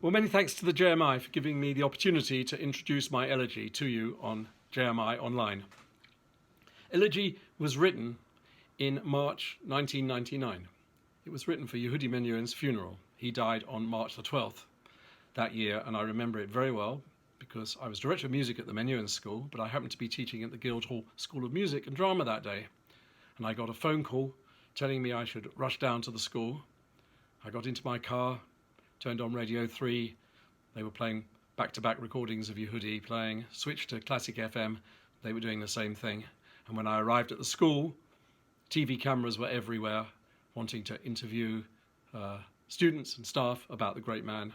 Well, many thanks to the JMI for giving me the opportunity to introduce my elegy to you on JMI Online. Elegy was written in March 1999. It was written for Yehudi Menuhin's funeral. He died on March the 12th that year, and I remember it very well because I was director of music at the Menuhin School, but I happened to be teaching at the Guildhall School of Music and Drama that day. And I got a phone call telling me I should rush down to the school. I got into my car, turned on Radio 3. They were playing back-to-back recordings of Yehudi playing, switched to Classic FM. They were doing the same thing. And when I arrived at the school, TV cameras were everywhere, wanting to interview students and staff about the great man.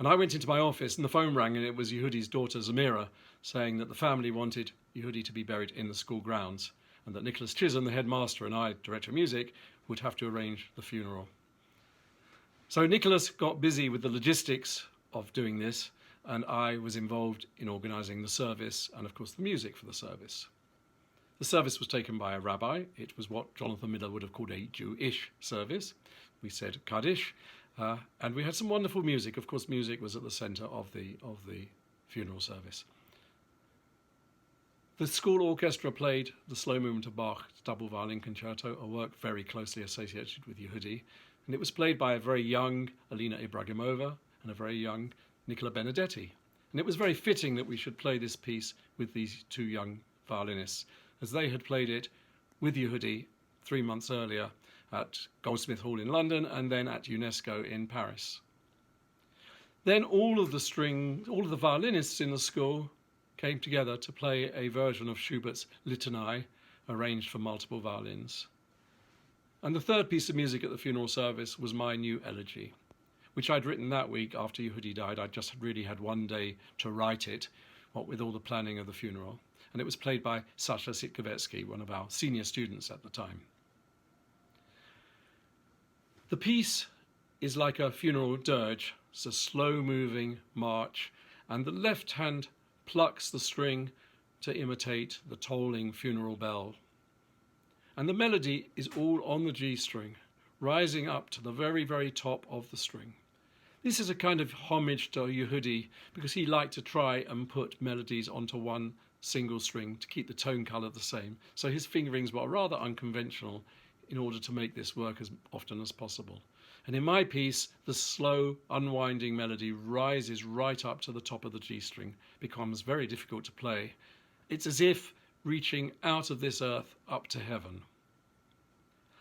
And I went into my office and the phone rang, and it was Yehudi's daughter Zamira saying that the family wanted Yehudi to be buried in the school grounds and that Nicholas Chisholm, the headmaster, and I, director of music, would have to arrange the funeral. So Nicholas got busy with the logistics of doing this, and I was involved in organising the service and, of course, the music for the service. The service was taken by a rabbi. It was what Jonathan Miller would have called a Jewish service. We said Kaddish, and we had some wonderful music. Of course, music was at the centre of the funeral service. The school orchestra played the slow movement of Bach's double violin concerto, a work very closely associated with Yehudi, and it was played by a very young Alina Ibragimova and a very young Nicola Benedetti. And it was very fitting that we should play this piece with these two young violinists, as they had played it with Yehudi 3 months earlier at Goldsmith Hall in London and then at UNESCO in Paris. Then all of the violinists in the school came together to play a version of Schubert's Litany, arranged for multiple violins. And the third piece of music at the funeral service was my new elegy, which I'd written that week after Yehudi died. I just really had one day to write it, what with all the planning of the funeral. And it was played by Sasha Sitkovetsky, one of our senior students at the time. The piece is like a funeral dirge. It's a slow-moving march, and the left hand plucks the string to imitate the tolling funeral bell. And the melody is all on the G string, rising up to the very, very top of the string. This is a kind of homage to Yehudi because he liked to try and put melodies onto one single string to keep the tone colour the same. So his fingerings were rather unconventional in order to make this work as often as possible. And in my piece, the slow, unwinding melody rises right up to the top of the G string, becomes very difficult to play. It's as if reaching out of this earth up to heaven.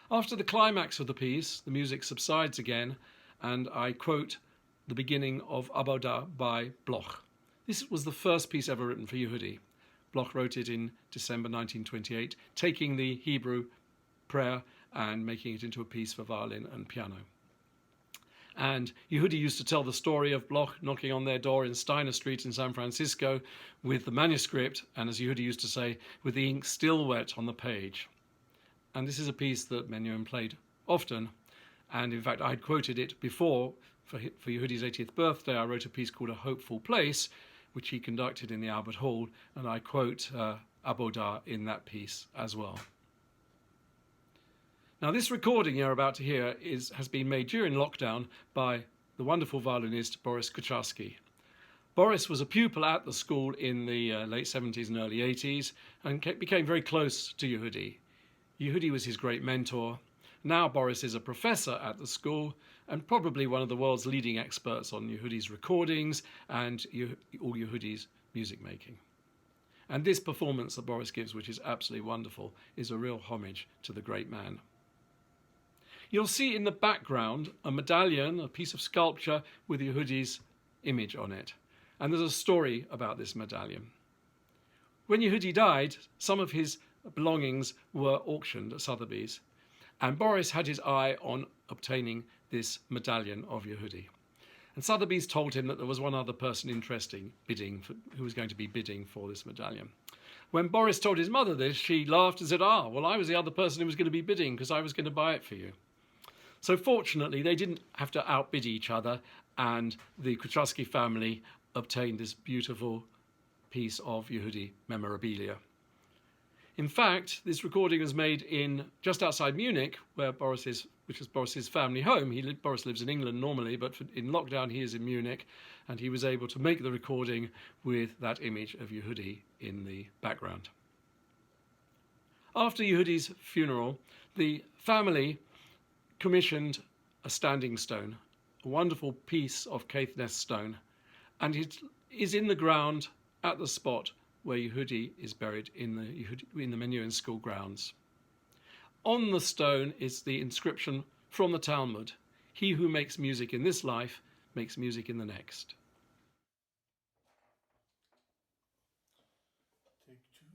After the climax of the piece, the music subsides again, and I quote the beginning of Abodah by Bloch. This was the first piece ever written for Yehudi. Bloch wrote it in December 1928, taking the Hebrew prayer and making it into a piece for violin and piano. And Yehudi used to tell the story of Bloch knocking on their door in Steiner Street in San Francisco with the manuscript, and as Yehudi used to say, with the ink still wet on the page. And this is a piece that Menuhin played often, and in fact I had quoted it before for Yehudi's 80th birthday. I wrote a piece called A Hopeful Place, which he conducted in the Albert Hall, and I quote Abodah in that piece as well. Now, this recording you're about to hear has been made during lockdown by the wonderful violinist Boris Kucharsky. Boris was a pupil at the school in the late 70s and early 80s and became very close to Yehudi. Yehudi was his great mentor. Now Boris is a professor at the school and probably one of the world's leading experts on Yehudi's recordings and all Yehudi's music making. And this performance that Boris gives, which is absolutely wonderful, is a real homage to the great man. You'll see in the background a medallion, a piece of sculpture with Yehudi's image on it. And there's a story about this medallion. When Yehudi died, some of his belongings were auctioned at Sotheby's, and Boris had his eye on obtaining this medallion of Yehudi. And Sotheby's told him that there was one other person who was going to be bidding for this medallion. When Boris told his mother this, she laughed and said, well, I was the other person who was going to be bidding because I was going to buy it for you. So fortunately, they didn't have to outbid each other, and the Kucharsky family obtained this beautiful piece of Yehudi memorabilia. In fact, this recording was made in just outside Munich, where which is Boris's family home. Boris lives in England normally, but in lockdown he is in Munich, and he was able to make the recording with that image of Yehudi in the background. After Yehudi's funeral, the family commissioned a standing stone, a wonderful piece of Caithness stone, and it is in the ground at the spot where Yehudi is buried in the Menuhin School grounds. On the stone is the inscription from the Talmud, "He who makes music in this life makes music in the next." Take two.